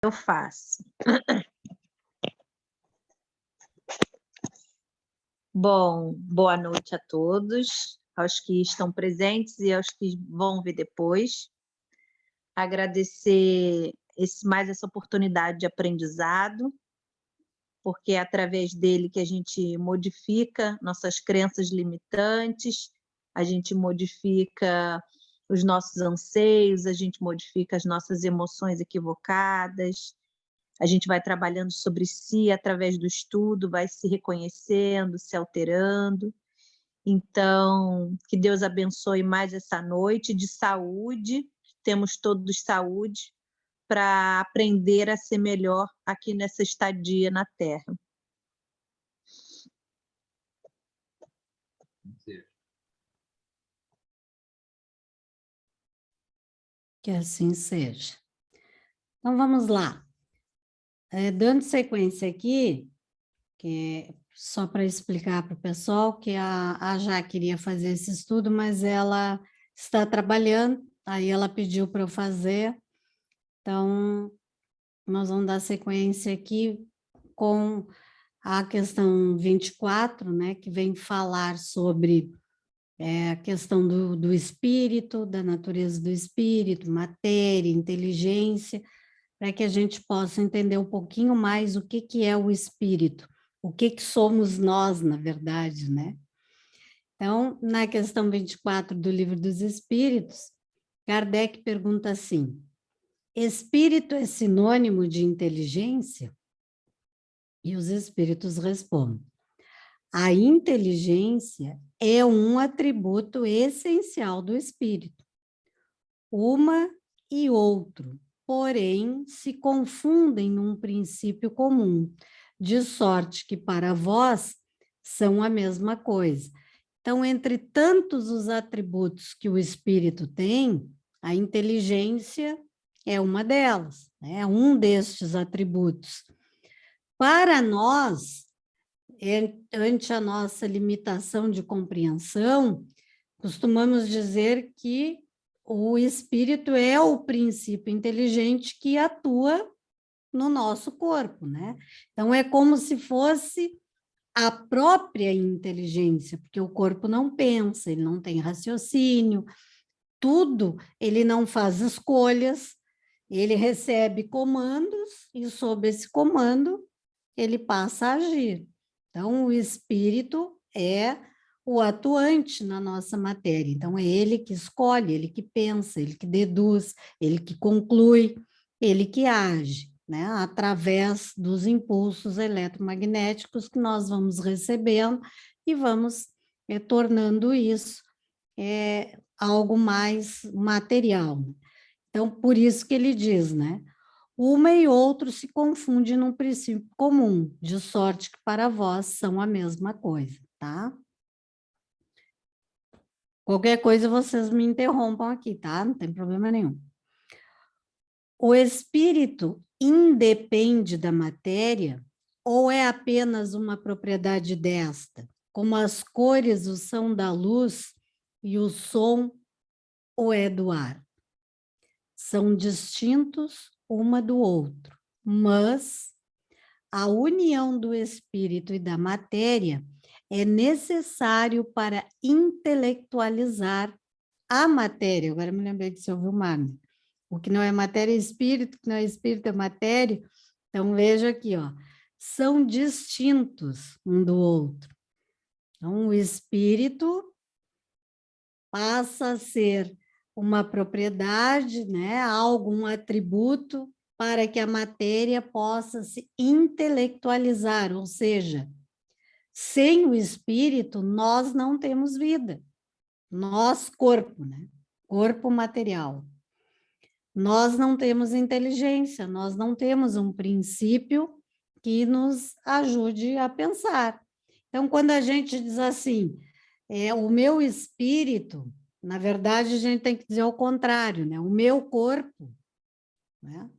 eu faço. Bom, boa noite a todos, aos que estão presentes e aos que vão ver depois. Agradecer mais essa oportunidade de aprendizado, porque é através dele que a gente modifica nossas crenças limitantes, a gente modifica os nossos anseios, a gente modifica as nossas emoções equivocadas, a gente vai trabalhando sobre si através do estudo, vai se reconhecendo, se alterando. Então, que Deus abençoe mais essa noite de saúde, temos todos saúde, para aprender a ser melhor aqui nessa estadia na Terra. Que assim seja. Então, vamos lá. Dando sequência aqui, que é só para explicar para o pessoal que a Já queria fazer esse estudo, mas ela está trabalhando, aí ela pediu para eu fazer. Então, nós vamos dar sequência aqui com a questão 24, né, que vem falar sobre a questão do espírito, da natureza do espírito, matéria, inteligência, para que a gente possa entender um pouquinho mais o que é o espírito, o que somos nós, na verdade, né? Então, na questão 24 do Livro dos Espíritos, Kardec pergunta assim: espírito é sinônimo de inteligência? E os espíritos respondem: a inteligência é um atributo essencial do espírito. Uma e outro, porém, se confundem num princípio comum, de sorte que para vós são a mesma coisa. Então, entre tantos os atributos que o espírito tem, a inteligência é uma delas, né? Um destes atributos. Para nós, ante a nossa limitação de compreensão, costumamos dizer que o espírito é o princípio inteligente que atua no nosso corpo, né? Então, é como se fosse a própria inteligência, porque o corpo não pensa, ele não tem raciocínio, tudo, ele não faz escolhas, ele recebe comandos e, sob esse comando, ele passa a agir. Então, o espírito é o atuante na nossa matéria. Então, é ele que escolhe, ele que pensa, ele que deduz, ele que conclui, ele que age, né? Através dos impulsos eletromagnéticos que nós vamos recebendo e vamos tornando isso algo mais material. Então, por isso que ele diz, né? Uma e outro se confunde num princípio comum, de sorte que para vós são a mesma coisa, tá? Qualquer coisa vocês me interrompam aqui, tá? Não tem problema nenhum. O espírito independe da matéria ou é apenas uma propriedade desta, como as cores o são da luz e o som o é do ar? São distintos uma do outro, mas a união do espírito e da matéria é necessário para intelectualizar a matéria. Agora me lembrei de Silvio Magno. O que não é matéria é espírito, o que não é espírito é matéria. Então, veja aqui, ó, são distintos um do outro. Então, o espírito passa a ser uma propriedade, né, algum atributo para que a matéria possa se intelectualizar, ou seja, sem o espírito nós não temos vida. Nós, corpo, né? Corpo material. Nós não temos inteligência, nós não temos um princípio que nos ajude a pensar. Então, quando a gente diz assim, o meu espírito, na verdade, a gente tem que dizer o contrário, né? O meu corpo, né?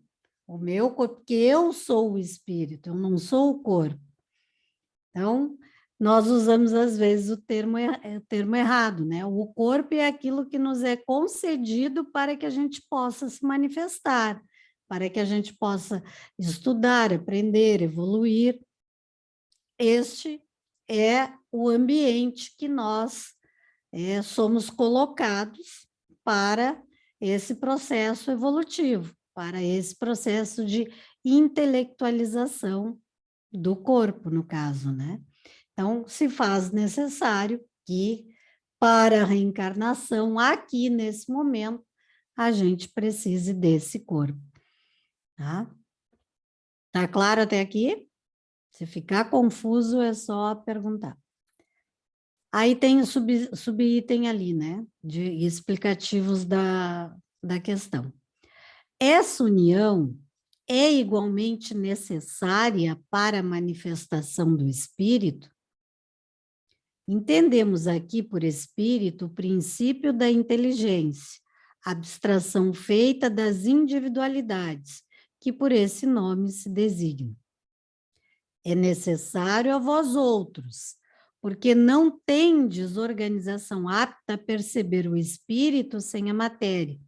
O meu corpo, porque eu sou o espírito, eu não sou o corpo. Então, nós usamos, às vezes, o termo errado, né? O corpo é aquilo que nos é concedido para que a gente possa se manifestar, para que a gente possa estudar, aprender, evoluir. Este é o ambiente que nós somos colocados para esse processo evolutivo, para esse processo de intelectualização do corpo, no caso, né? Então, se faz necessário que, para a reencarnação, aqui nesse momento, a gente precise desse corpo, tá? Tá claro até aqui? Se ficar confuso, é só perguntar. Aí tem o subitem ali, né? De explicativos da questão. Essa união é igualmente necessária para a manifestação do espírito? Entendemos aqui por espírito o princípio da inteligência, abstração feita das individualidades, que por esse nome se designam. É necessário a vós outros, porque não tendes organização apta a perceber o espírito sem a matéria.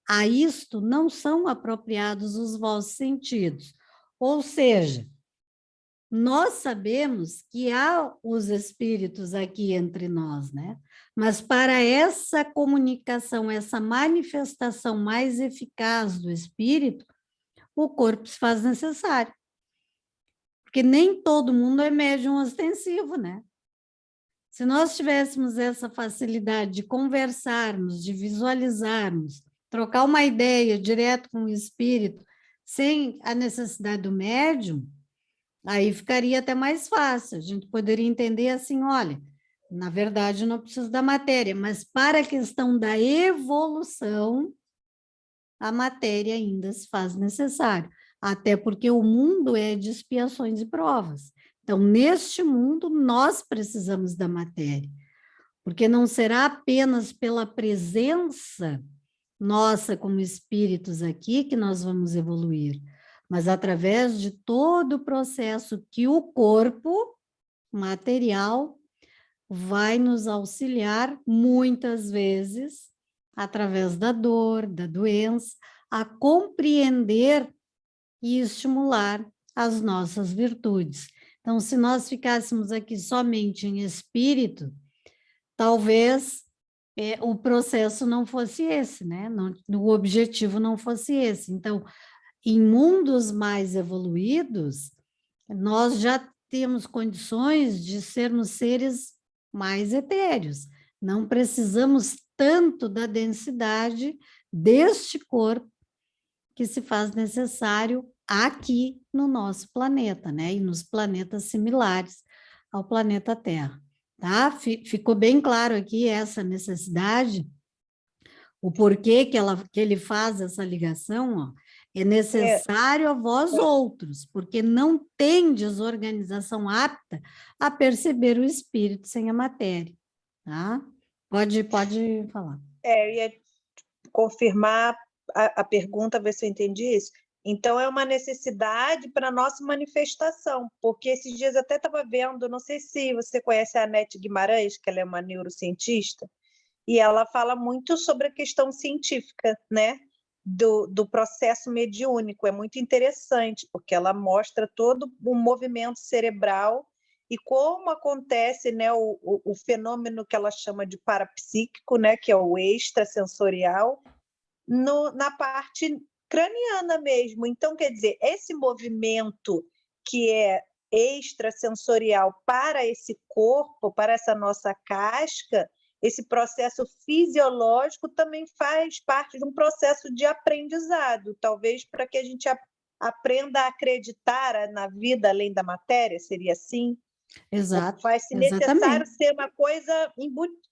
A isto não são apropriados os vossos sentidos. Ou seja, nós sabemos que há os espíritos aqui entre nós, né? Mas para essa comunicação, essa manifestação mais eficaz do espírito, o corpo se faz necessário. Porque nem todo mundo é médium ostensivo, né? Se nós tivéssemos essa facilidade de conversarmos, de visualizarmos, trocar uma ideia direto com o espírito, sem a necessidade do médium, aí ficaria até mais fácil. A gente poderia entender assim, olha, na verdade não preciso da matéria, mas para a questão da evolução, a matéria ainda se faz necessário, até porque o mundo é de expiações e provas. Então, neste mundo, nós precisamos da matéria, porque não será apenas pela presença nossa como espíritos aqui que nós vamos evoluir, mas através de todo o processo que o corpo material vai nos auxiliar muitas vezes, através da dor, da doença, a compreender e estimular as nossas virtudes. Então, se nós ficássemos aqui somente em espírito, talvez o processo não fosse esse, né? Não, o objetivo não fosse esse. Então, em mundos mais evoluídos, nós já temos condições de sermos seres mais etéreos. Não precisamos tanto da densidade deste corpo que se faz necessário aqui no nosso planeta, né? E nos planetas similares ao planeta Terra, tá? Ficou bem claro aqui essa necessidade, o porquê que ele faz essa ligação, ó. É necessário a vós outros, porque não tendes organização apta a perceber o espírito sem a matéria, tá? Pode falar. Eu ia confirmar a pergunta, ver se eu entendi isso. Então, é uma necessidade para a nossa manifestação, porque esses dias eu até estava vendo, não sei se você conhece a Anete Guimarães, que ela é uma neurocientista, e ela fala muito sobre a questão científica, né? Do processo mediúnico. É muito interessante, porque ela mostra todo o movimento cerebral e como acontece, né, o fenômeno que ela chama de parapsíquico, né, que é o extrasensorial, na parte craniana mesmo. Então, quer dizer, esse movimento que é extrasensorial para esse corpo, para essa nossa casca, esse processo fisiológico também faz parte de um processo de aprendizado, talvez para que a gente aprenda a acreditar na vida além da matéria, seria assim? Exato. Faz-se necessário ser uma coisa,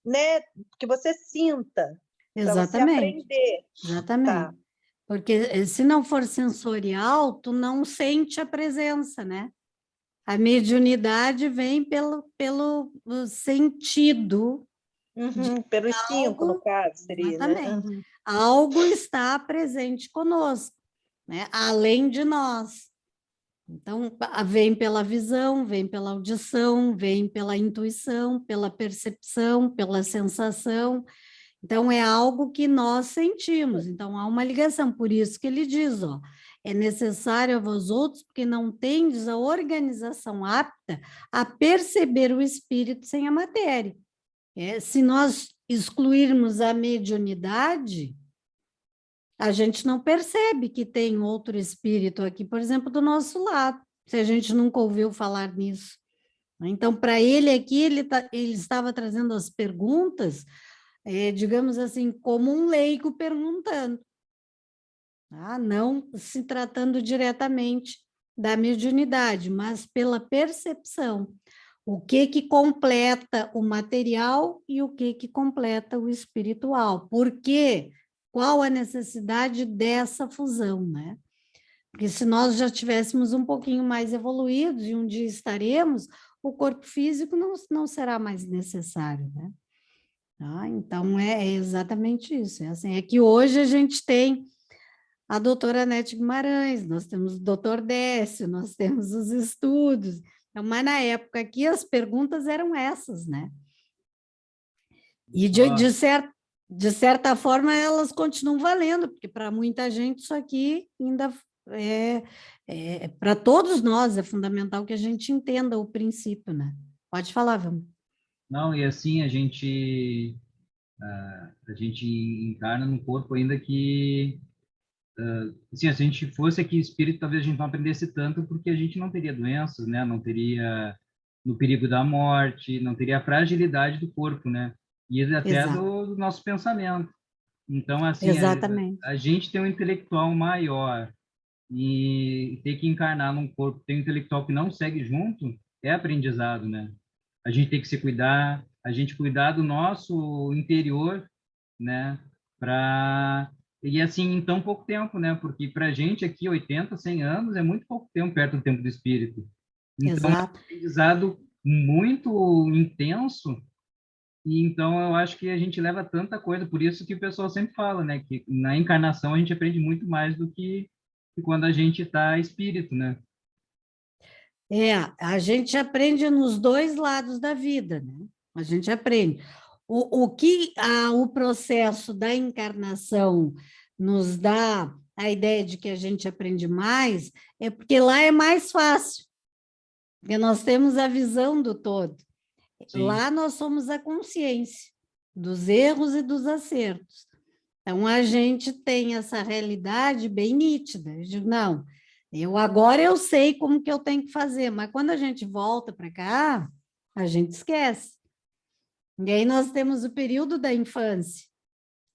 né, que você sinta, para você aprender. Exatamente. Tá. Porque se não for sensorial, tu não sente a presença, né? A mediunidade vem pelo sentido. Pelos 5, no caso, seria, exatamente. Né? Algo está presente conosco, né? Além de nós. Então, vem pela visão, vem pela audição, vem pela intuição, pela percepção, pela sensação. Então, é algo que nós sentimos. Então, há uma ligação. Por isso que ele diz, ó, é necessário a vós outros, porque não tendes a organização apta a perceber o espírito sem a matéria. Se nós excluirmos a mediunidade, a gente não percebe que tem outro espírito aqui, por exemplo, do nosso lado, se a gente nunca ouviu falar nisso. Então, para ele aqui, ele estava trazendo as perguntas, digamos assim, como um leigo perguntando, tá? Não se tratando diretamente da mediunidade, mas pela percepção. O que completa o material e o que completa o espiritual. Por quê? Qual a necessidade dessa fusão, né? Porque se nós já tivéssemos um pouquinho mais evoluídos, e um dia estaremos, o corpo físico não será mais necessário, né? Ah, então, é exatamente isso. É assim, é que hoje a gente tem a doutora Nete Guimarães, nós temos o doutor Décio, nós temos os estudos, então, mas na época aqui as perguntas eram essas, né? E de certa forma elas continuam valendo, porque para muita gente isso aqui ainda para todos nós é fundamental que a gente entenda o princípio, né? Pode falar, vamos. Não, e assim a gente encarna no corpo ainda que assim, se a gente fosse aqui espírito, talvez a gente não aprendesse tanto, porque a gente não teria doenças, né? Não teria no perigo da morte, não teria a fragilidade do corpo, né? E até do nosso pensamento. Então, assim, Exatamente. a gente tem um intelectual maior e ter que encarnar num corpo, tem um intelectual que não segue junto, é aprendizado, né? A gente tem que se cuidar, a gente cuidar do nosso interior, né? E assim, em tão pouco tempo, né? Porque para a gente aqui, 80, 100 anos é muito pouco tempo perto do tempo do espírito. Então, é um aprendizado muito intenso. E então, eu acho que a gente leva tanta coisa, por isso que o pessoal sempre fala, né? Que na encarnação a gente aprende muito mais do que quando a gente está espírito, né? A gente aprende nos dois lados da vida, né? A gente aprende. O que o processo da encarnação nos dá a ideia de que a gente aprende mais é porque lá é mais fácil, porque nós temos a visão do todo. Sim. Lá nós somos a consciência dos erros e dos acertos. Então, a gente tem essa realidade bem nítida. Eu digo, não, agora eu sei como que eu tenho que fazer, mas quando a gente volta para cá, a gente esquece. E aí nós temos o período da infância,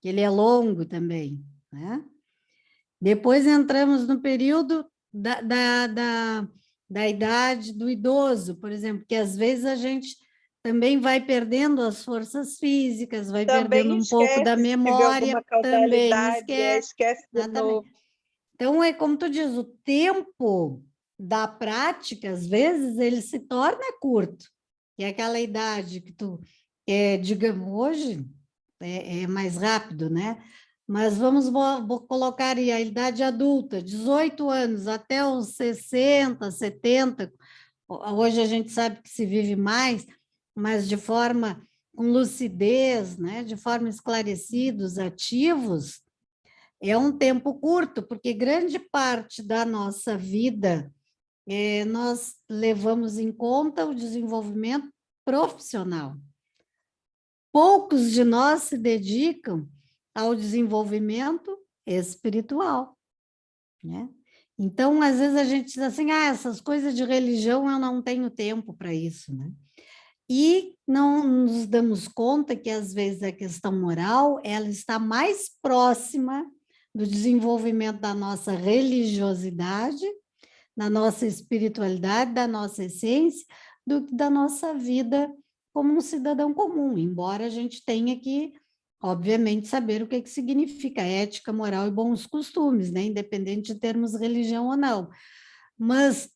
que ele é longo também, né? Depois entramos no período da idade do idoso, por exemplo, que às vezes a gente também vai perdendo as forças físicas, vai também perdendo um pouco da memória, também esquece de novo. Então, é como tu diz, o tempo da prática, às vezes, ele se torna curto, que é aquela idade que tu, digamos, hoje é mais rápido, né? Mas vou colocar aí a idade adulta, 18 anos até os 60, 70, hoje a gente sabe que se vive mais, mas de forma com lucidez, né? De forma esclarecidos, ativos, é um tempo curto, porque grande parte da nossa vida nós levamos em conta o desenvolvimento profissional. Poucos de nós se dedicam ao desenvolvimento espiritual, né? Então, às vezes a gente diz assim, essas coisas de religião eu não tenho tempo para isso, né? E não nos damos conta que, às vezes, a questão moral, ela está mais próxima do desenvolvimento da nossa religiosidade, da nossa espiritualidade, da nossa essência, do que da nossa vida como um cidadão comum, embora a gente tenha que, obviamente, saber o que significa ética, moral e bons costumes, né? Independente de termos religião ou não. Mas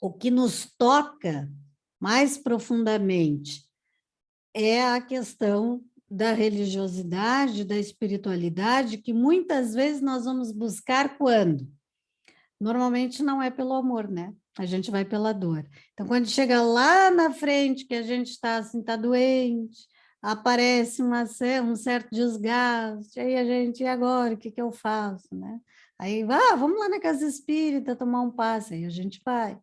o que nos toca mais profundamente é a questão da religiosidade, da espiritualidade, que muitas vezes nós vamos buscar quando? Normalmente não é pelo amor, né? A gente vai pela dor. Então, quando chega lá na frente, que a gente está assim, está doente, aparece um certo desgaste, aí a gente, e agora, o que eu faço, né? Aí, vamos lá na casa espírita tomar um passe, aí a gente vai.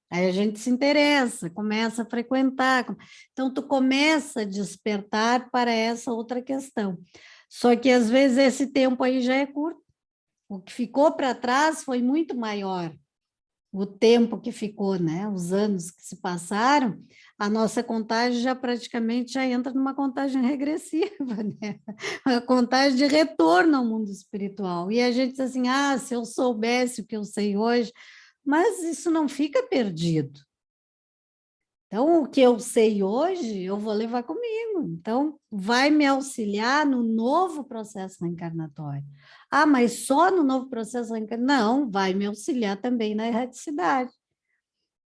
Aí a gente se interessa, começa a frequentar. Então, tu começa a despertar para essa outra questão. Só que, às vezes, esse tempo aí já é curto. O que ficou para trás foi muito maior. O tempo que ficou, né? Os anos que se passaram, a nossa contagem já praticamente já entra numa contagem regressiva, né? A contagem de retorno ao mundo espiritual. E a gente diz assim, se eu soubesse o que eu sei hoje, mas isso não fica perdido. Então, o que eu sei hoje, eu vou levar comigo. Então, vai me auxiliar no novo processo reencarnatório. Mas só no novo processo reencarnatório? Não, vai me auxiliar também na erraticidade.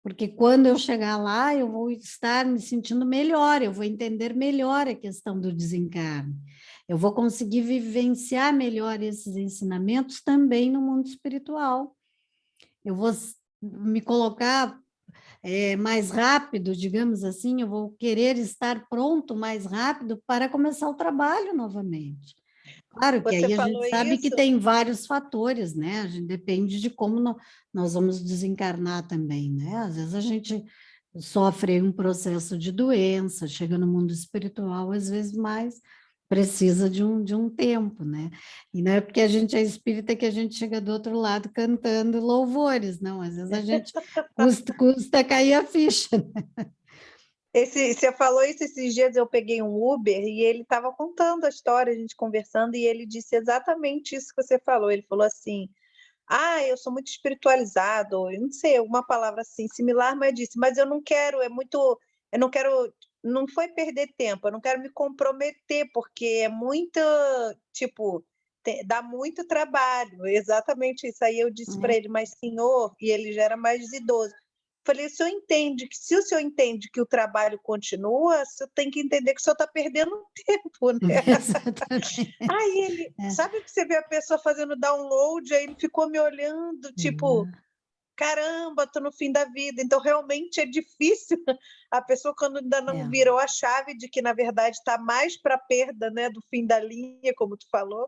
Porque quando eu chegar lá, eu vou estar me sentindo melhor, eu vou entender melhor a questão do desencarne. Eu vou conseguir vivenciar melhor esses ensinamentos também no mundo espiritual. Eu vou me colocar mais rápido, digamos assim, eu vou querer estar pronto mais rápido para começar o trabalho novamente. Claro que Você aí a falou gente sabe que isso, tem vários fatores, né? A gente depende de como nós vamos desencarnar também, né? Às vezes a gente sofre um processo de doença, chega no mundo espiritual, às vezes mais precisa de um tempo, né? E não é porque a gente é espírita que a gente chega do outro lado cantando louvores, não. Às vezes a gente custa cair a ficha. você falou isso esses dias, eu peguei um Uber e ele estava contando a história, a gente conversando, e ele disse exatamente isso que você falou. Ele falou assim, eu sou muito espiritualizado, eu não sei, alguma palavra assim, similar, mas disse, mas eu não quero, eu não quero, não foi perder tempo, eu não quero me comprometer, porque é muito, tipo, dá muito trabalho, exatamente isso. Aí eu disse para ele, mas senhor, e ele já era mais idoso, falei, se o senhor entende que o trabalho continua, o senhor tem que entender que o senhor está perdendo tempo, né? Exatamente. Aí ele, sabe que você vê a pessoa fazendo download, aí ele ficou me olhando, tipo, caramba, tô no fim da vida. Então, realmente é difícil a pessoa, quando ainda não virou a chave de que, na verdade, está mais para a perda, né, do fim da linha, como tu falou.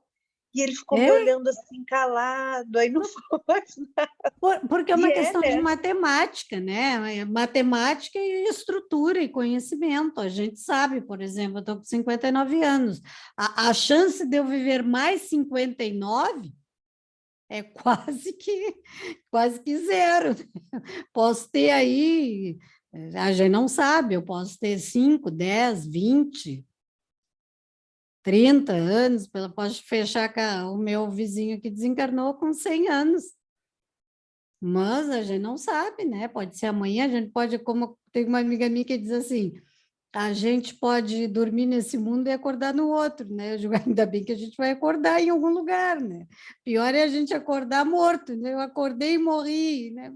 E ele ficou me olhando assim, calado, aí não falou mais nada. Porque é uma questão de né? matemática, né? Matemática e estrutura e conhecimento. A gente sabe, por exemplo, eu estou com 59 anos. A chance de eu viver mais 59 é quase que zero. Posso ter aí, a gente não sabe, eu posso ter 5, 10, 20, 30 anos, posso fechar com o meu vizinho que desencarnou com 100 anos. Mas a gente não sabe, né? Pode ser amanhã, a gente pode, como tem uma amiga minha que diz assim, a gente pode dormir nesse mundo e acordar no outro, né? Eu digo, ainda bem que a gente vai acordar em algum lugar, né? Pior é a gente acordar morto, né? Eu acordei e morri, né?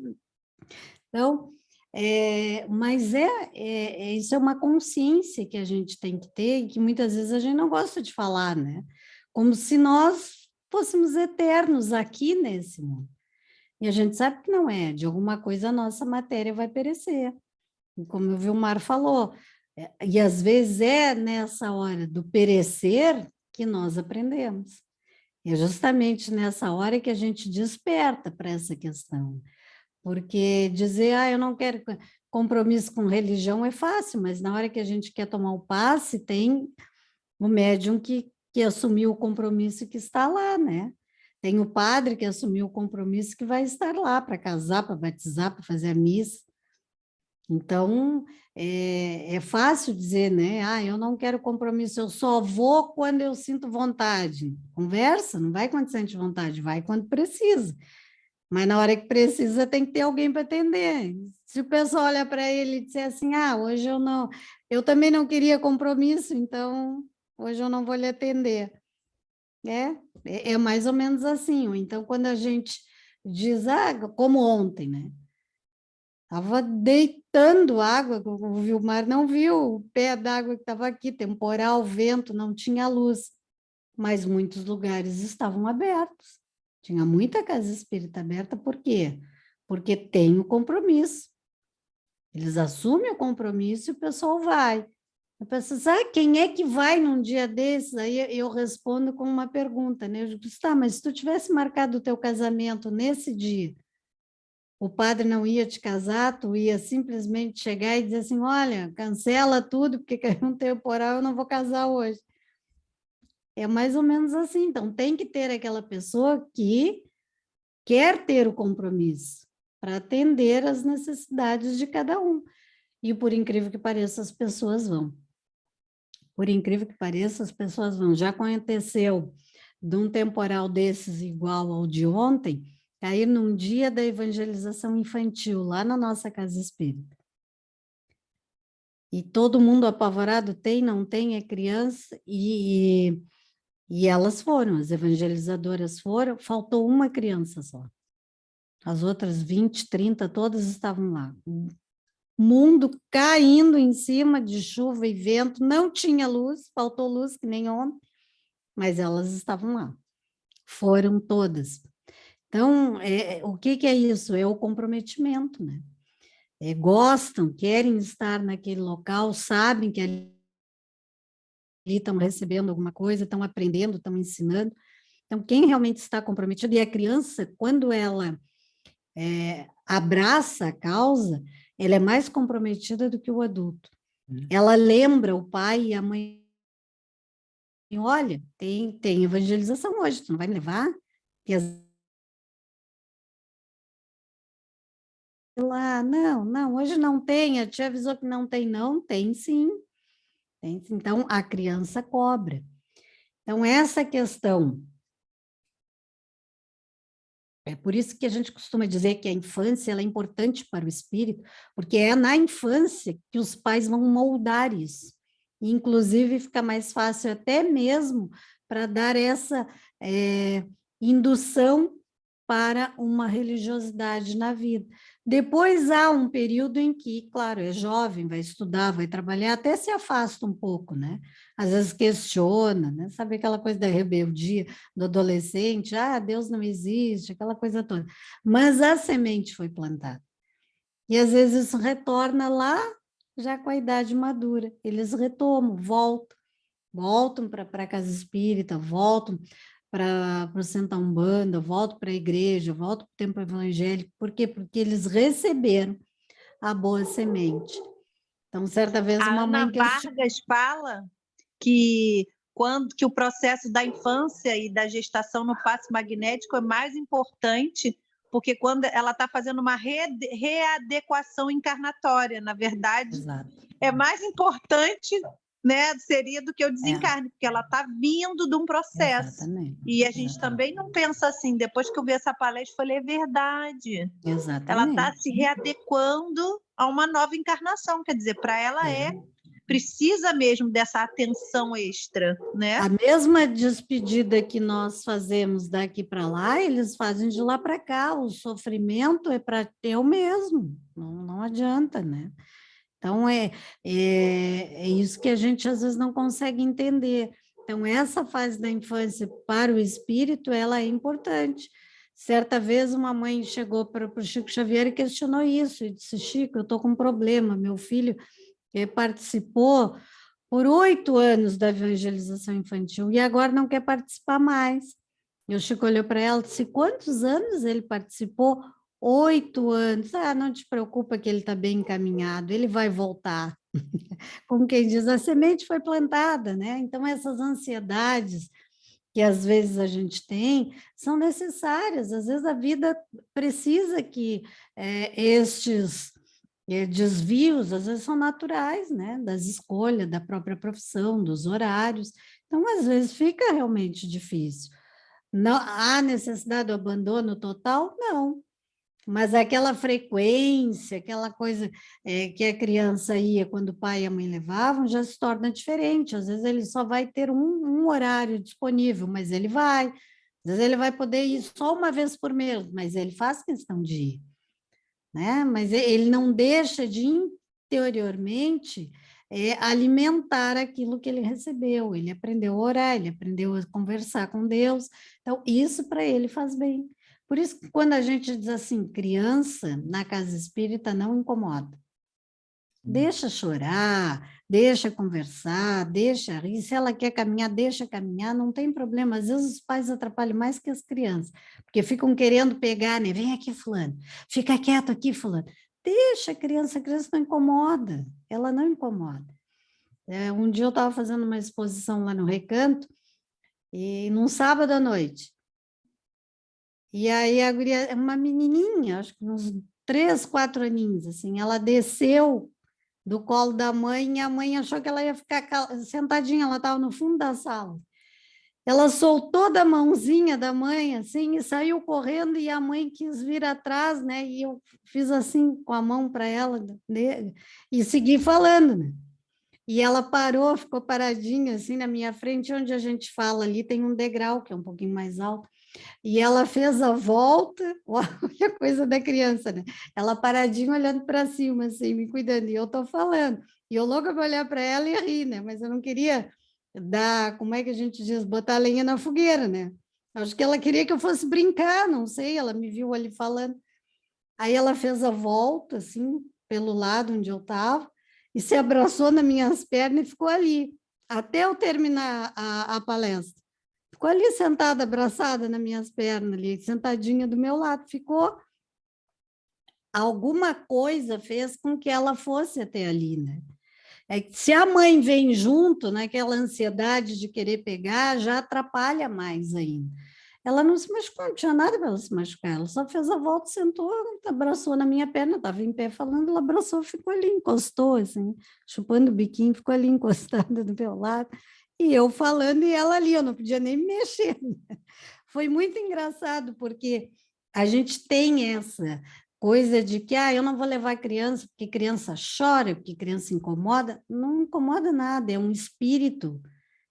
Então, mas isso é uma consciência que a gente tem que ter e que muitas vezes a gente não gosta de falar, né? Como se nós fôssemos eternos aqui nesse mundo. E a gente sabe que não é, de alguma coisa a nossa matéria vai perecer. E como o Vilmar falou, e às vezes é nessa hora do perecer que nós aprendemos. É justamente nessa hora que a gente desperta para essa questão. Porque dizer, eu não quero compromisso com religião é fácil, mas na hora que a gente quer tomar o passe, tem o médium que assumiu o compromisso que está lá, né? Tem o padre que assumiu o compromisso que vai estar lá para casar, para batizar, para fazer a missa. Então, é fácil dizer, né? Eu não quero compromisso, eu só vou quando eu sinto vontade. Conversa, não vai quando sente vontade, vai quando precisa. Mas na hora que precisa, tem que ter alguém para atender. Se o pessoal olha para ele e disser assim, hoje eu não, eu também não queria compromisso, então hoje eu não vou lhe atender. É mais ou menos assim. Ou então, quando a gente diz, como ontem, né? Estava deitando água, o Vilmar não viu o pé d'água que estava aqui, temporal, vento, não tinha luz, mas muitos lugares estavam abertos. Tinha muita casa espírita aberta, por quê? Porque tem o compromisso. Eles assumem o compromisso e o pessoal vai. A pessoa sabe quem é que vai num dia desses? Aí eu respondo com uma pergunta, né? Eu digo, tá, mas se tu tivesse marcado o teu casamento nesse dia, o padre não ia te casar, tu ia simplesmente chegar e dizer assim, olha, cancela tudo, porque caiu um temporal, eu não vou casar hoje. É mais ou menos assim. Então, tem que ter aquela pessoa que quer ter o compromisso para atender às necessidades de cada um. E, por incrível que pareça, as pessoas vão. Por incrível que pareça, as pessoas vão. Já aconteceu de um temporal desses igual ao de ontem, cair num dia da evangelização infantil, lá na nossa casa espírita. E todo mundo apavorado, tem, não tem, é criança, e elas foram, as evangelizadoras foram, faltou uma criança só. As outras 20, 30, todas estavam lá. O mundo caindo em cima de chuva e vento, não tinha luz, faltou luz que nem ontem, mas elas estavam lá. Foram todas. Então, o que é isso? É o comprometimento, né? Gostam, querem estar naquele local, sabem que ali estão recebendo alguma coisa, estão aprendendo, estão ensinando. Então, quem realmente está comprometido, e a criança, quando ela abraça a causa, ela é mais comprometida do que o adulto. Ela lembra o pai e a mãe, olha, tem evangelização hoje, tu não vai me levar? E lá, não, hoje não tem, a tia avisou que não tem, não, tem sim. Tem, então, a criança cobra. Então, essa questão, é por isso que a gente costuma dizer que a infância ela é importante para o espírito, porque é na infância que os pais vão moldar isso. E, inclusive, fica mais fácil até mesmo para dar essa indução para uma religiosidade na vida. Depois há um período em que, claro, é jovem, vai estudar, vai trabalhar, até se afasta um pouco, né? Às vezes questiona, né? Sabe aquela coisa da rebeldia do adolescente? Ah, Deus não existe, aquela coisa toda. Mas a semente foi plantada. E às vezes isso retorna lá, já com a idade madura. Eles retomam, voltam para a casa espírita, voltam para o Centro Umbanda, volto para a igreja, volto para o templo evangélico. Por quê? Porque eles receberam a boa semente. Então, certa vez, A uma Ana mãe questionou. Vargas fala que que o processo da infância e da gestação no passe magnético é mais importante, porque quando ela está fazendo uma readequação encarnatória, na verdade, Exato. é mais importante, né, seria do que o desencarne, porque ela está vindo de um processo. Exatamente. E a gente também não pensa assim, depois que eu vi essa palestra, eu falei, é verdade. Exatamente. Ela está se readequando a uma nova encarnação, quer dizer, para ela precisa mesmo dessa atenção extra, né? A mesma despedida que nós fazemos daqui para lá, eles fazem de lá para cá. O sofrimento é para ter o mesmo, não adianta, né? Então, é isso que a gente às vezes não consegue entender. Então, essa fase da infância para o espírito, ela é importante. Certa vez, uma mãe chegou para o Chico Xavier e questionou isso, e disse, Chico, eu estou com um problema, meu filho participou por 8 anos da evangelização infantil e agora não quer participar mais. E o Chico olhou para ela e disse, quantos anos ele participou? 8 anos. Ah, não te preocupa que ele está bem encaminhado, ele vai voltar. Como quem diz, a semente foi plantada, né? Então, essas ansiedades que às vezes a gente tem são necessárias. Às vezes a vida precisa que estes desvios, às vezes, são naturais, né? Das escolhas, da própria profissão, dos horários. Então, às vezes, fica realmente difícil. Não, há necessidade do abandono total? Não. Mas aquela frequência, aquela coisa que a criança ia quando o pai e a mãe levavam, já se torna diferente. Às vezes ele só vai ter um horário disponível, mas ele vai. Às vezes ele vai poder ir só uma vez por mês, mas ele faz questão de ir, né? Mas ele não deixa de interiormente alimentar aquilo que ele recebeu. Ele aprendeu a orar, ele aprendeu a conversar com Deus. Então, isso para ele faz bem. Por isso que quando a gente diz assim, criança na casa espírita não incomoda. Deixa chorar, deixa conversar, deixa rir. Se ela quer caminhar, deixa caminhar, não tem problema. Às vezes os pais atrapalham mais que as crianças, porque ficam querendo pegar, né? Vem aqui, fulano, fica quieto aqui, fulano. Deixa a criança não incomoda, ela não incomoda. Um dia eu estava fazendo uma exposição lá no Recanto, e num sábado à noite. E aí a guria, uma menininha, acho que uns 3, 4 aninhos, assim, ela desceu do colo da mãe e a mãe achou que ela ia ficar sentadinha, ela estava no fundo da sala. Ela soltou da mãozinha da mãe, assim, e saiu correndo, e a mãe quis vir atrás, né? E eu fiz assim com a mão para ela, né? E segui falando, né? E ela parou, ficou paradinha, assim, na minha frente, onde a gente fala ali, tem um degrau, que é um pouquinho mais alto, e ela fez a volta, olha a coisa da criança, né? Ela paradinha, olhando para cima, assim, me cuidando, e eu estou falando, e eu louca para olhar para ela e rir, né? Mas eu não queria dar, como é que a gente diz, botar lenha na fogueira, né? Acho que ela queria que eu fosse brincar, não sei, ela me viu ali falando. Aí ela fez a volta, assim, pelo lado onde eu estava, e se abraçou nas minhas pernas e ficou ali, até eu terminar a palestra. Ficou ali sentada, abraçada nas minhas pernas, ali, sentadinha do meu lado. Ficou. Alguma coisa fez com que ela fosse até ali, né? É que se a mãe vem junto, naquela ansiedade de querer pegar, já atrapalha mais ainda. Ela não se machucou, não tinha nada para ela se machucar, ela só fez a volta, sentou, abraçou na minha perna, estava em pé falando, ela abraçou, ficou ali, encostou, assim, chupando o biquinho, ficou ali encostada do meu lado, e eu falando e ela ali, eu não podia nem me mexer. Foi muito engraçado, porque a gente tem essa coisa de que eu não vou levar criança porque criança chora, porque criança incomoda. Não incomoda nada, é um espírito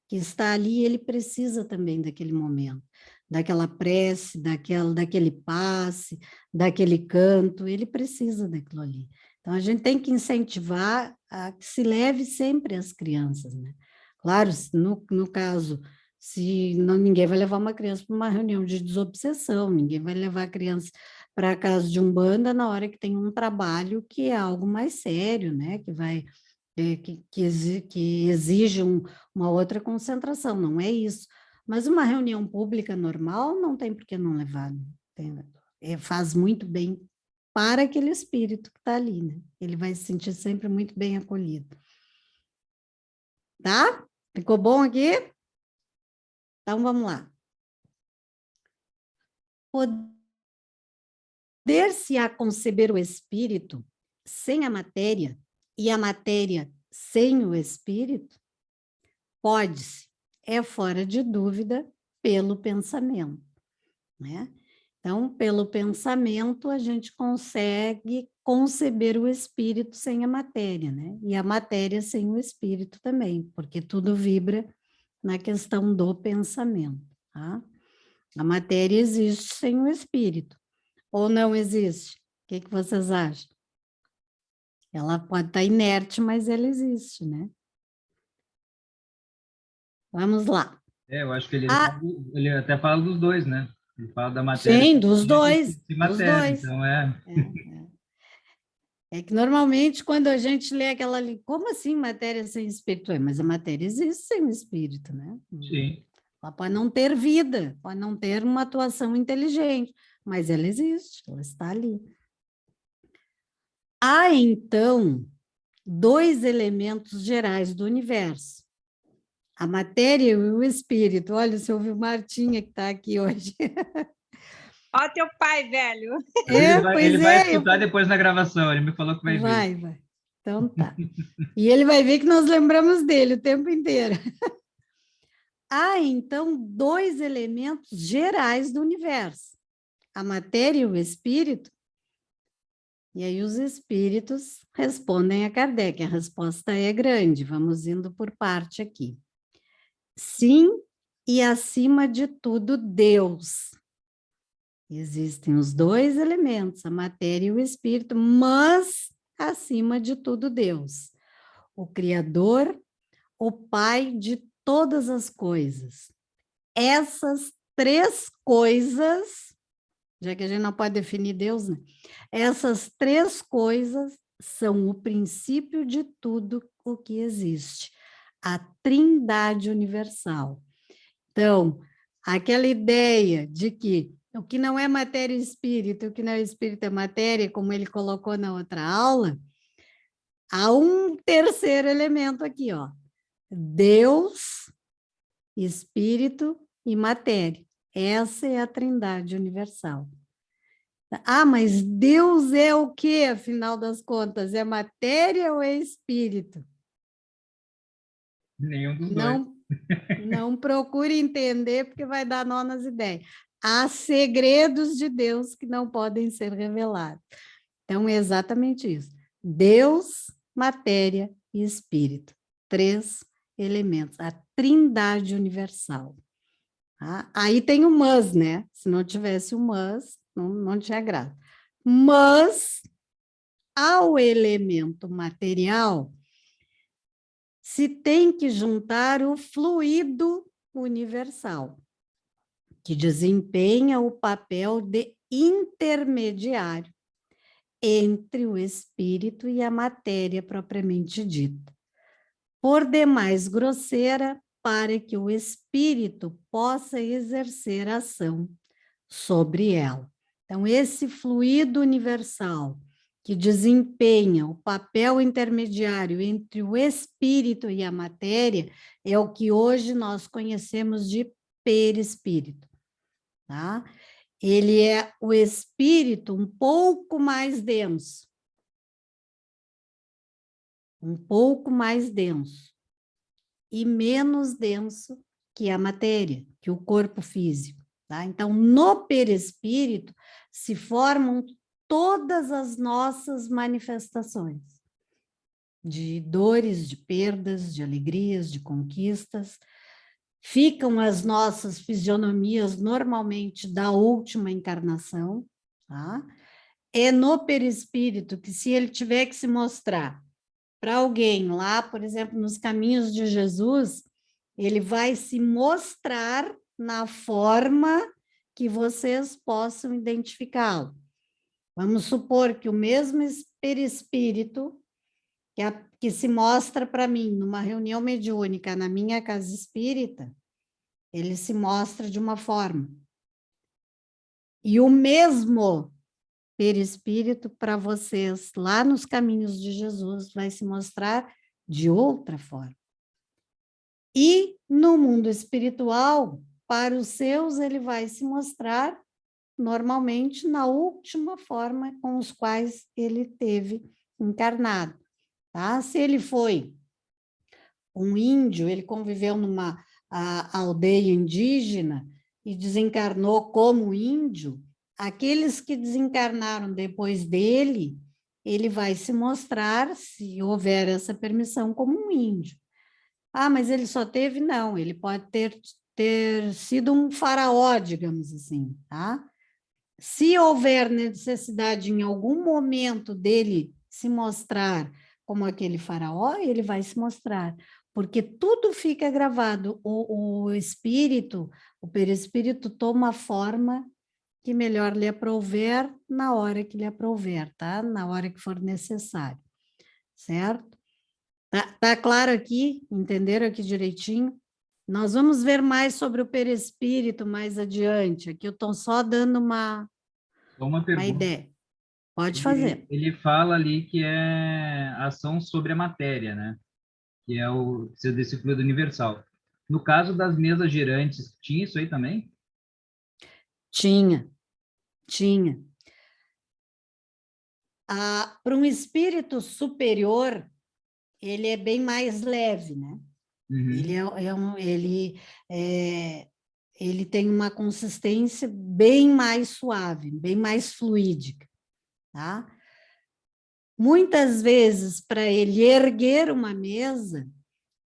que está ali, ele precisa também daquele momento, daquela prece, daquele passe, daquele canto, ele precisa daquilo ali. Então, a gente tem que incentivar a que se leve sempre as crianças, né? Claro, no caso, se não, ninguém vai levar uma criança para uma reunião de desobsessão, ninguém vai levar a criança para a casa de umbanda na hora que tem um trabalho que é algo mais sério, né? Que vai que exige uma outra concentração, não é isso. Mas uma reunião pública normal não tem por que não levar. Faz muito bem para aquele espírito que está ali, né? Ele vai se sentir sempre muito bem acolhido. Tá? Ficou bom aqui? Então, vamos lá. Poder-se-á conceber o espírito sem a matéria e a matéria sem o espírito? Pode-se, é fora de dúvida, pelo pensamento, né? Então, pelo pensamento, a gente consegue conceber o espírito sem a matéria, né? E a matéria sem o espírito também, porque tudo vibra na questão do pensamento, tá? A matéria existe sem o espírito, ou não existe? O que vocês acham? Ela pode estar inerte, mas ela existe, né? Vamos lá. Eu acho que ele até fala dos dois, né? Ele fala da matéria Sim, dos dois, e dos matéria, dois. então É que normalmente quando a gente lê aquela ali, como assim matéria sem espírito? Mas a matéria existe sem o espírito, né? Sim. Ela pode não ter vida, pode não ter uma atuação inteligente, mas ela existe, ela está ali. Há, então, 2 elementos gerais do universo, a matéria e o espírito. Olha, você ouviu Martinha que está aqui hoje. Ó teu pai, velho. Ele vai escutar depois na gravação, ele me falou que vai ver. Vai. Então tá. E ele vai ver que nós lembramos dele o tempo inteiro. Há, então, 2 elementos gerais do universo, a matéria e o espírito. E aí os espíritos respondem a Kardec, a resposta é grande, vamos indo por parte aqui. Sim, e acima de tudo, Deus. Existem os 2 elementos, a matéria e o espírito, mas acima de tudo, Deus. O Criador, o Pai de todas as coisas. Essas 3 coisas, já que a gente não pode definir Deus, né? Essas 3 coisas são o princípio de tudo o que existe, a Trindade universal. Então, aquela ideia de que o que não é matéria é espírito, o que não é espírito é matéria, como ele colocou na outra aula, há um terceiro elemento aqui, ó. Deus, espírito e matéria. Essa é a Trindade universal. Ah, mas Deus é o quê, afinal das contas? É matéria ou é espírito? Nenhum dos dois. Não procure entender, porque vai dar nó nas ideias. Há segredos de Deus que não podem ser revelados. Então, é exatamente isso. Deus, matéria e espírito. 3 elementos. A Trindade universal. Tá? Aí tem o mas, né? Se não tivesse o mas, não tinha graça. Mas, ao elemento material, se tem que juntar o fluido universal, que desempenha o papel de intermediário entre o espírito e a matéria propriamente dita, por demais grosseira, para que o espírito possa exercer ação sobre ela. Então, esse fluido universal que desempenha o papel intermediário entre o espírito e a matéria é o que hoje nós conhecemos de perispírito, tá? Ele é o espírito um pouco mais denso, e menos denso que a matéria, que o corpo físico. Tá? Então, no perispírito se formam todas as nossas manifestações de dores, de perdas, de alegrias, de conquistas. Ficam as nossas fisionomias normalmente da última encarnação. Tá? É no perispírito que, se ele tiver que se mostrar para alguém lá, por exemplo, nos caminhos de Jesus, ele vai se mostrar na forma que vocês possam identificá-lo. Vamos supor que o mesmo perispírito que se mostra para mim numa reunião mediúnica na minha casa espírita, ele se mostra de uma forma. E o mesmo perispírito para vocês lá nos caminhos de Jesus vai se mostrar de outra forma. E no mundo espiritual, para os seus, ele vai se mostrar normalmente na última forma com os quais ele teve encarnado. Tá? Se ele foi um índio, ele conviveu numa aldeia indígena e desencarnou como índio, aqueles que desencarnaram depois dele, ele vai se mostrar, se houver essa permissão, como um índio. Ah, mas ele só teve? Não, ele pode ter sido um faraó, digamos assim, tá? Se houver necessidade em algum momento dele se mostrar como aquele faraó, ele vai se mostrar, porque tudo fica gravado. O espírito, o perispírito toma a forma que melhor lhe aprouver na hora que lhe aprouver, tá? Na hora que for necessário, certo? Tá claro aqui? Entenderam aqui direitinho? Nós vamos ver mais sobre o perispírito mais adiante. Aqui eu estou só dando uma ideia. Pode fazer. Ele fala ali que é ação sobre a matéria, né? Que é o seu desse fluido universal. No caso das mesas girantes, tinha isso aí também? Tinha. Para um espírito superior, ele é bem mais leve, né? Uhum. Ele tem uma consistência bem mais suave, bem mais fluídica, tá? Muitas vezes, para ele erguer uma mesa,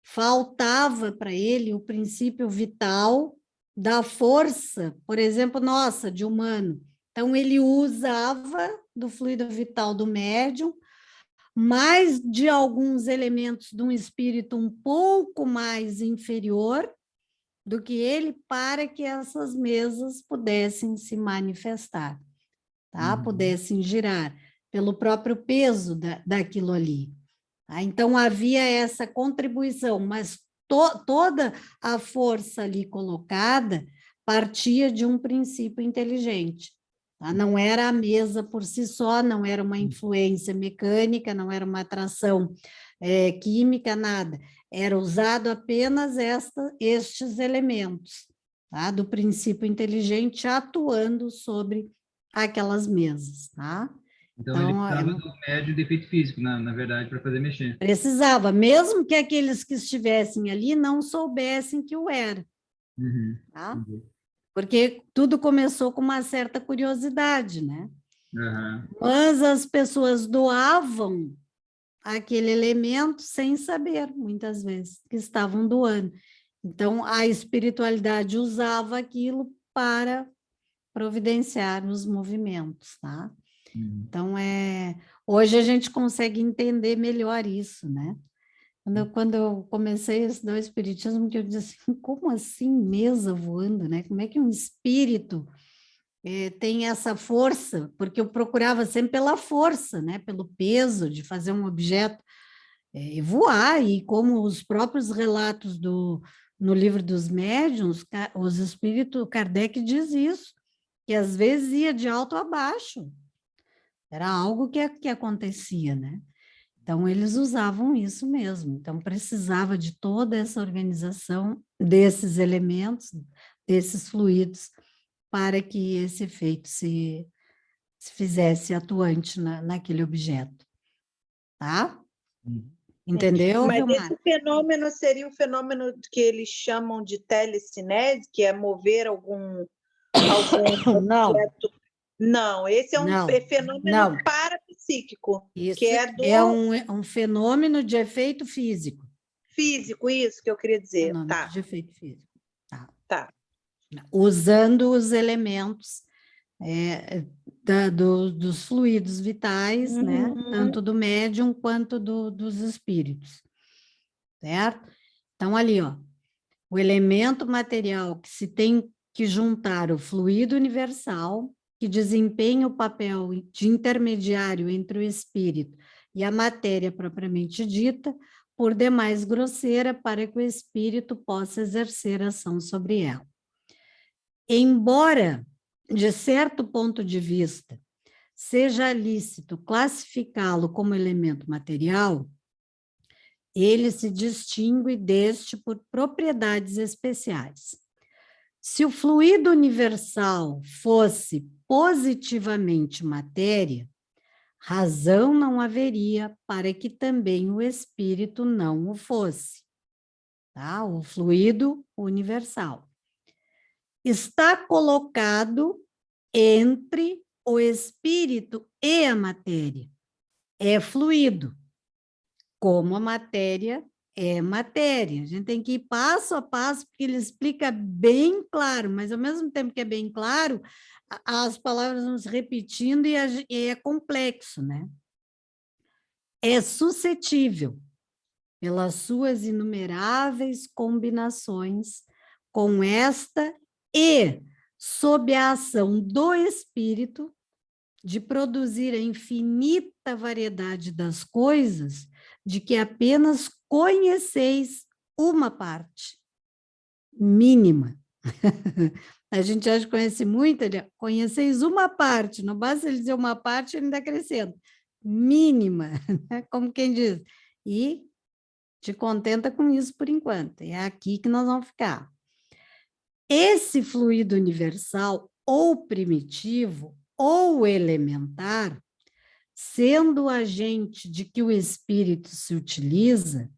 faltava para ele o princípio vital da força, por exemplo, nossa, de humano. Então, ele usava do fluido vital do médium, mais de alguns elementos de um espírito um pouco mais inferior do que ele, para que essas mesas pudessem se manifestar, tá? Pudessem girar. pelo próprio peso daquilo ali. Tá? Então, havia essa contribuição, mas toda a força ali colocada partia de um princípio inteligente. Tá? Não era a mesa por si só, não era uma influência mecânica, não era uma atração química, nada. Era usado apenas estes elementos, tá? Do princípio inteligente atuando sobre aquelas mesas. Tá? Então, ele precisava do médium de efeito físico, na verdade, para fazer mexer. Precisava, mesmo que aqueles que estivessem ali não soubessem que o era. Uhum. Tá? Uhum. Porque tudo começou com uma certa curiosidade, né? Uhum. Mas as pessoas doavam aquele elemento sem saber, muitas vezes, que estavam doando. Então, a espiritualidade usava aquilo para providenciar os movimentos, tá? Uhum. Então, hoje a gente consegue entender melhor isso, né? Quando eu comecei a estudar o espiritismo, que eu disse assim, como assim mesa voando, né? Como é que um espírito tem essa força? Porque eu procurava sempre pela força, né? Pelo peso de fazer um objeto voar, e como os próprios relatos no livro dos médiuns, os espíritos, Kardec diz isso, que às vezes ia de alto a baixo. Era algo que acontecia, né? Então, eles usavam isso mesmo. Então, precisava de toda essa organização desses elementos, desses fluidos, para que esse efeito se fizesse atuante naquele objeto. Tá? Entendeu, Mas Vilmar? esse fenômeno seria o fenômeno que eles chamam de telecinese, que é mover algum Não, objeto. Não, esse é um não, fenômeno não. parapsíquico, Isso que é do é um fenômeno de efeito físico. físico, isso que eu queria dizer. Fenômeno Tá, de efeito físico. tá. Usando os elementos dos fluidos vitais, né? Tanto do médium quanto dos espíritos, certo? Então, ali, ó, o elemento material que se tem que juntar o fluido universal, que desempenha o papel de intermediário entre o espírito e a matéria propriamente dita, por demais grosseira, para que o espírito possa exercer ação sobre ela. Embora, de certo ponto de vista, seja lícito classificá-lo como elemento material, ele se distingue deste por propriedades especiais. Se o fluido universal fosse positivamente matéria, razão não haveria para que também o espírito não o fosse. Tá? O fluido universal está colocado entre o espírito e a matéria. É fluido, como a matéria é matéria. A gente tem que ir passo a passo, porque ele explica bem claro, mas ao mesmo tempo que é bem claro, as palavras vão se repetindo e é complexo, né? É suscetível, pelas suas inumeráveis combinações com esta e sob a ação do espírito, de produzir a infinita variedade das coisas de que apenas conheceis uma parte mínima. A gente acha que conhece muito, conheceis uma parte, não basta ele dizer uma parte, ele ainda acrescenta, mínima, como quem diz, e te contenta com isso por enquanto, é aqui que nós vamos ficar. Esse fluido universal, ou primitivo, ou elementar, sendo o agente de que o espírito se utiliza,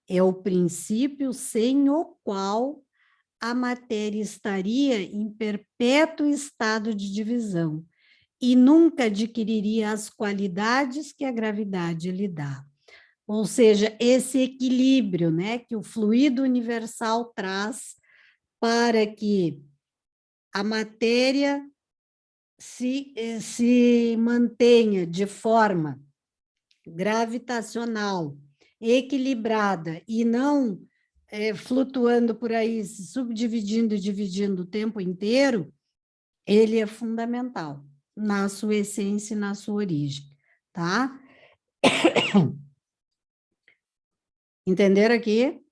é o princípio sem o qual a matéria estaria em perpétuo estado de divisão e nunca adquiriria as qualidades que a gravidade lhe dá. Ou seja, esse equilíbrio, né, que o fluido universal traz para que a matéria se mantenha de forma gravitacional, equilibrada e não flutuando por aí, se subdividindo e dividindo o tempo inteiro, ele é fundamental na sua essência e na sua origem. tá? Entenderam aqui?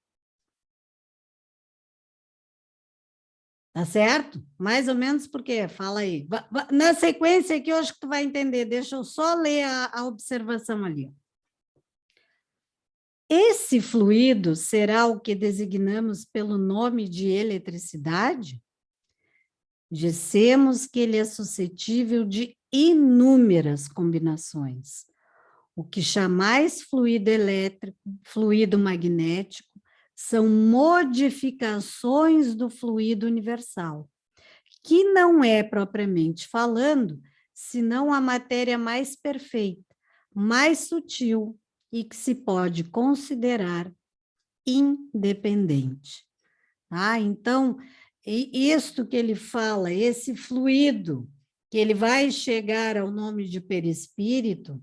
Tá certo? Mais ou menos porque, fala aí. Na sequência aqui, eu acho que tu vai entender. Deixa eu só ler a observação ali. Esse fluido será o que designamos pelo nome de eletricidade? Dissemos que ele é suscetível de inúmeras combinações. O que chamais fluido elétrico, fluido magnético, são modificações do fluido universal, que não é, propriamente falando, senão a matéria mais perfeita, mais sutil e que se pode considerar independente. Tá? Então, isto que ele fala, esse fluido, que ele vai chegar ao nome de perispírito,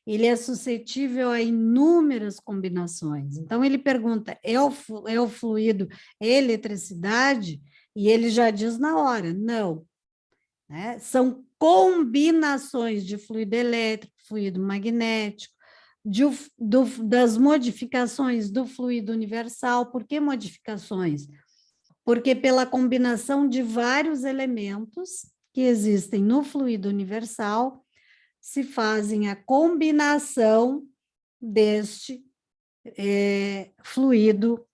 ele é suscetível a inúmeras combinações. Então, ele pergunta, é o fluido eletricidade? E ele já diz na hora, não. Né? São combinações de fluido elétrico, fluido magnético, das modificações do fluido universal. Por que modificações? Porque pela combinação de vários elementos que existem no fluido universal, se fazem a combinação deste fluido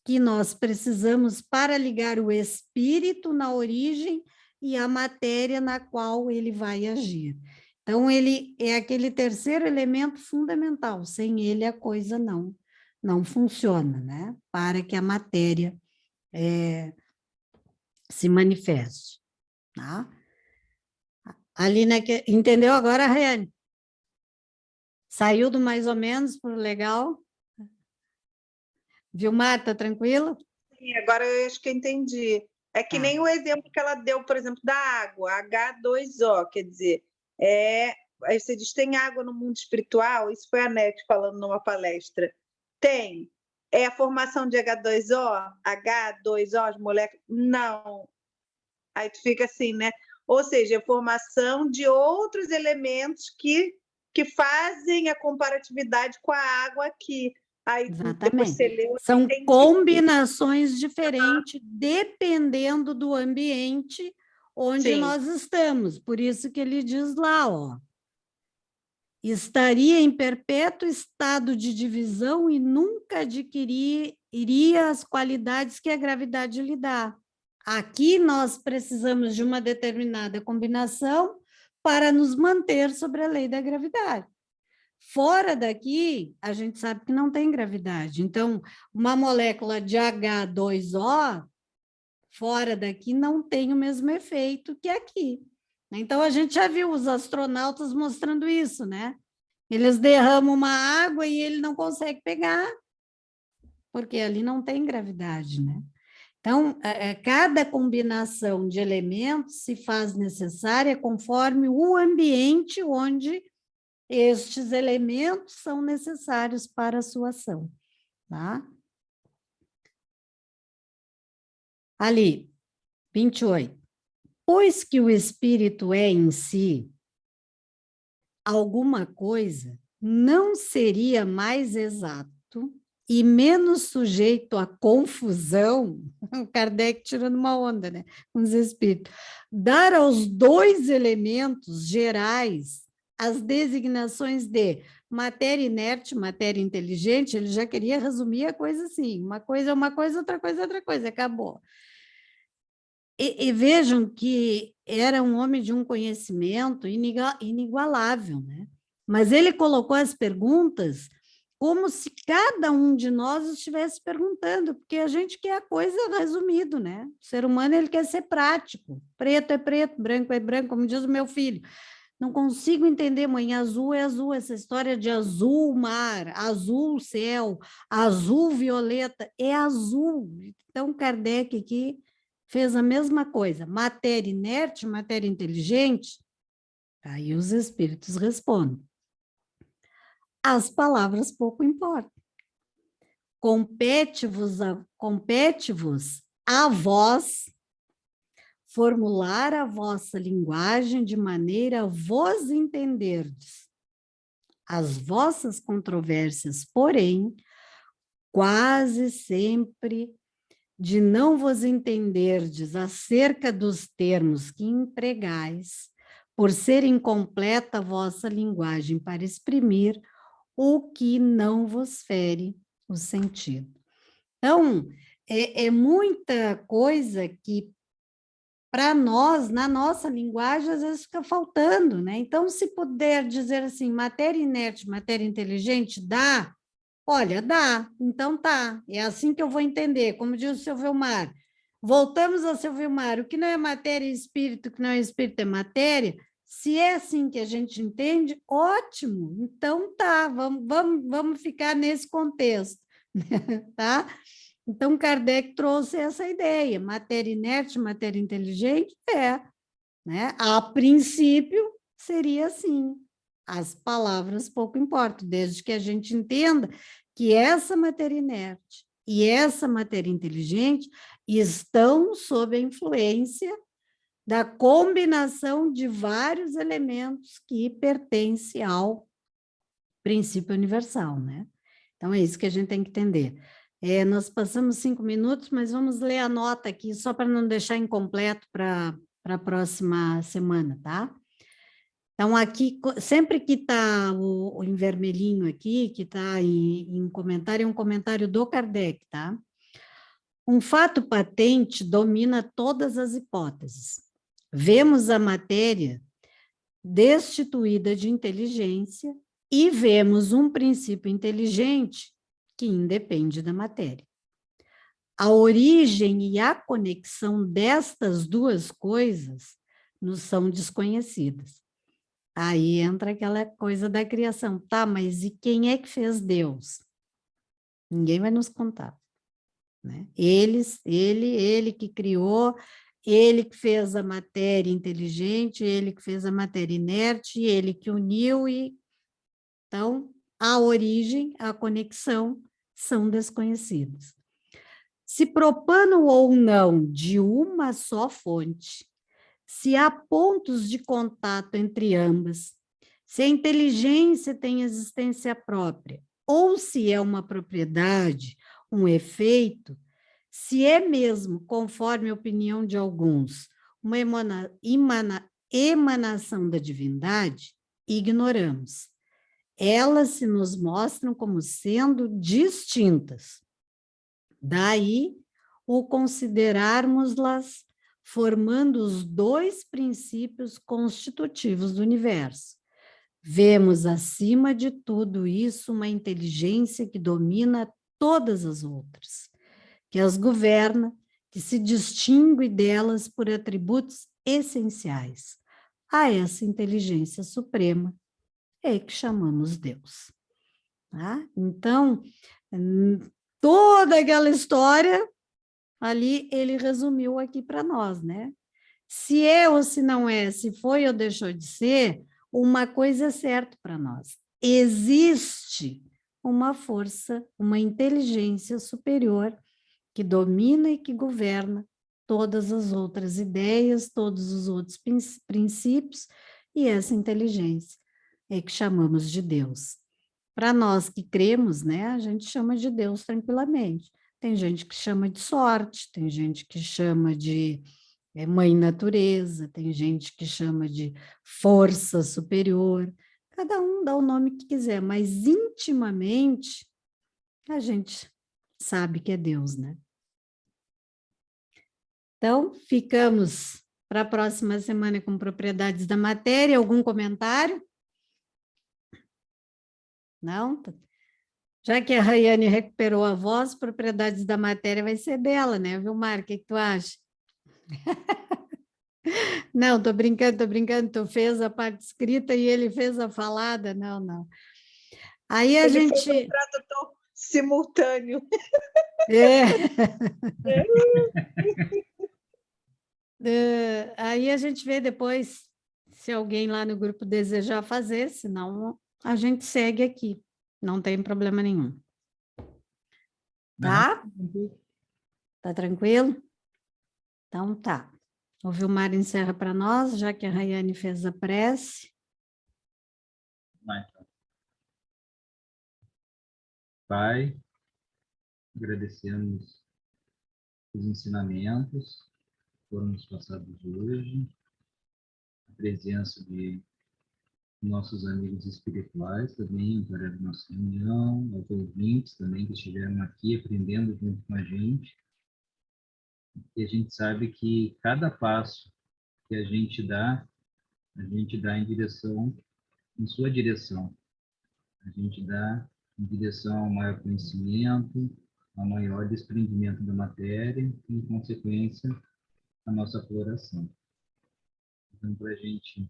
que nós precisamos para ligar o espírito na origem e a matéria na qual ele vai agir. Então, ele é aquele terceiro elemento fundamental. Sem ele, a coisa não funciona, né? Para que a matéria se manifeste. Tá? Ali, entendeu agora, Raiane? Saiu do mais ou menos por legal? Vilmar, tá tranquilo? Sim, agora eu acho que eu entendi. É que nem o exemplo que ela deu, por exemplo, da água, H2O, quer dizer, aí você diz, tem água no mundo espiritual? Isso foi a Nete falando numa palestra. Tem. É a formação de H2O? H2O, as moléculas? Não. Aí tu fica assim, né? Ou seja, a formação de outros elementos que fazem a comparatividade com a água aqui. Aí, depois você leu, são entendi. Combinações diferentes, dependendo do ambiente onde Sim. nós estamos. Por isso que ele diz lá, ó, estaria em perpétuo estado de divisão e nunca adquiriria as qualidades que a gravidade lhe dá. Aqui nós precisamos de uma determinada combinação para nos manter sobre a lei da gravidade. Fora daqui, a gente sabe que não tem gravidade. Então, uma molécula de H2O, fora daqui, não tem o mesmo efeito que aqui. Então, a gente já viu os astronautas mostrando isso, né? Eles derramam uma água e ele não consegue pegar, porque ali não tem gravidade, né? Então, cada combinação de elementos se faz necessária conforme o ambiente onde estes elementos são necessários para a sua ação, tá? Ali, 28. Pois que o espírito é em si alguma coisa, não seria mais exato e menos sujeito à confusão, o Kardec tirando uma onda, né, com os espíritos, dar aos dois elementos gerais as designações de matéria inerte, matéria inteligente. Ele já queria resumir a coisa assim, uma coisa é uma coisa, outra coisa é outra coisa, acabou. E vejam que era um homem de um conhecimento inigualável, né? Mas ele colocou as perguntas como se cada um de nós estivesse perguntando, porque a gente quer a coisa resumido, né? O ser humano, ele quer ser prático. Preto é preto, branco é branco, como diz o meu filho. Não consigo entender, mãe, azul é azul, essa história de azul mar, azul céu, azul violeta, é azul. Então, Kardec aqui fez a mesma coisa, matéria inerte, matéria inteligente. Aí os espíritos respondem. As palavras pouco importam. Compete-vos a vós formular a vossa linguagem de maneira a vos entenderdes. As vossas controvérsias, porém, quase sempre de não vos entenderdes acerca dos termos que empregais, por ser incompleta a vossa linguagem para exprimir o que não vos fere o sentido. Então, é muita coisa que, para nós, na nossa linguagem, às vezes fica faltando, né? Então, se puder dizer assim, matéria inerte, matéria inteligente, dá? Olha, dá, então tá, é assim que eu vou entender, como diz o seu Vilmar. Voltamos ao seu Vilmar, o que não é matéria é espírito, o que não é espírito é matéria. Se é assim que a gente entende, ótimo, então tá, vamos ficar nesse contexto, tá? Então, Kardec trouxe essa ideia, matéria inerte, matéria inteligente, né? A princípio, seria assim. As palavras pouco importam, desde que a gente entenda que essa matéria inerte e essa matéria inteligente estão sob a influência da combinação de vários elementos que pertencem ao princípio universal, né? Então, é isso que a gente tem que entender. Nós passamos 5 minutos, mas vamos ler a nota aqui, só para não deixar incompleto para a próxima semana, tá? Então, aqui, sempre que está em vermelhinho aqui, que está em comentário, é um comentário do Kardec, tá? Um fato patente domina todas as hipóteses. Vemos a matéria destituída de inteligência e vemos um princípio inteligente que independe da matéria. A origem e a conexão destas duas coisas nos são desconhecidas. Aí entra aquela coisa da criação. Tá, mas e quem é que fez Deus? Ninguém vai nos contar, né? Ele que criou, ele que fez a matéria inteligente, ele que fez a matéria inerte, ele que uniu e... Então, a origem, a conexão são desconhecidas. Se propano ou não de uma só fonte, se há pontos de contato entre ambas, se a inteligência tem existência própria, ou se é uma propriedade, um efeito, se é mesmo, conforme a opinião de alguns, uma emanação da divindade, ignoramos. Elas se nos mostram como sendo distintas. Daí, o considerarmos-las formando os dois princípios constitutivos do universo. Vemos, acima de tudo isso, uma inteligência que domina todas as outras, que as governa, que se distingue delas por atributos essenciais. A essa inteligência suprema é que chamamos Deus. Tá? Então, toda aquela história ali ele resumiu aqui para nós, né? Se é ou se não é, se foi ou deixou de ser, uma coisa é certa para nós. Existe uma força, uma inteligência superior que domina e que governa todas as outras ideias, todos os outros princípios, e essa inteligência é que chamamos de Deus. Para nós que cremos, né, a gente chama de Deus tranquilamente. Tem gente que chama de sorte, tem gente que chama de mãe natureza, tem gente que chama de força superior, cada um dá o nome que quiser, mas intimamente a gente sabe que é Deus, né? Então, ficamos para a próxima semana com propriedades da matéria. Algum comentário? Não? Já que a Rayane recuperou a voz, propriedades da matéria vai ser dela, né, Vilmar? O que tu acha? Não, tô brincando, tu fez a parte escrita e ele fez a falada, não. Aí a ele gente... foi um tradutor simultâneo. Aí a gente vê depois se alguém lá no grupo desejar fazer, senão a gente segue aqui, não tem problema nenhum. Tá? Tá tranquilo? Então tá. O Vilmar encerra para nós, já que a Rayane fez a prece. Vai, então. Pai, agradecemos os ensinamentos que foram nos passados hoje, a presença de nossos amigos espirituais também, para a nossa reunião, aos ouvintes também que estiveram aqui aprendendo junto com a gente. E a gente sabe que cada passo que a gente dá em direção, em sua direção. A gente dá em direção ao maior conhecimento, ao maior desprendimento da matéria e, em consequência, a nossa floração. Então, para a gente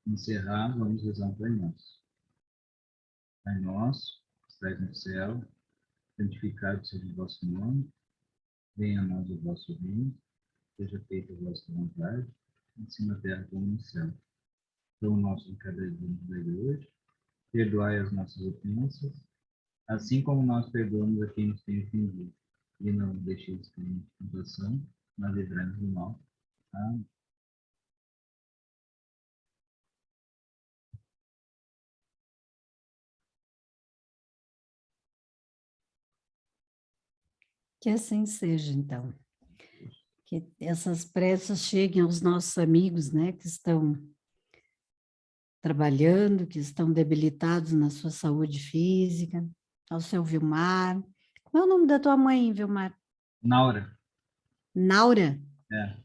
encerrar, vamos rezar um Pai Nosso. Pai Nosso, que estais no céu, santificado seja o vosso nome, venha a nós o vosso reino, seja feita a vossa vontade, assim na terra como no céu. Pão nosso de cada dia nos dai hoje, perdoai as nossas ofensas, assim como nós perdoamos a quem nos tem ofendido. E não nos deixeis cair em tentação, mas livrai-nos do mal. Amém. Que assim seja, então. Que essas preces cheguem aos nossos amigos, né, que estão trabalhando, que estão debilitados na sua saúde física, ao seu Vilmar. Como é o nome da tua mãe, Vilmar? Naura. Naura? É.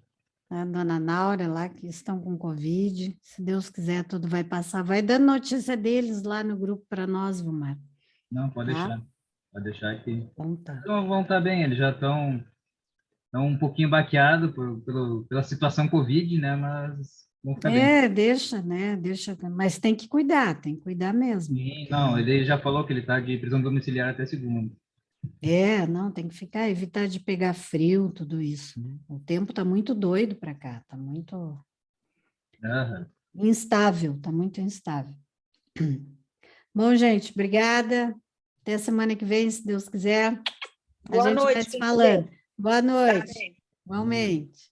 A dona Naura lá, que estão com Covid. Se Deus quiser, tudo vai passar. Vai dando notícia deles lá no grupo para nós, Vilmar. Não, pode Tá? deixar. Pode deixar que Então tá. então, vão estar bem, eles já estão um pouquinho baqueados pela situação Covid, né? Mas vão ficar bem. Deixa, né? Deixa, mas tem que cuidar mesmo. Sim, não, ele já falou que ele está de prisão domiciliar até segunda. Não, tem que ficar, evitar de pegar frio, tudo isso, né? O tempo tá muito doido para cá, tá muito Aham. instável, tá muito instável. Bom, gente, obrigada. Até semana que vem, se Deus quiser. A Boa gente vai noite, se falando. Boa noite. Tá bem. Igualmente.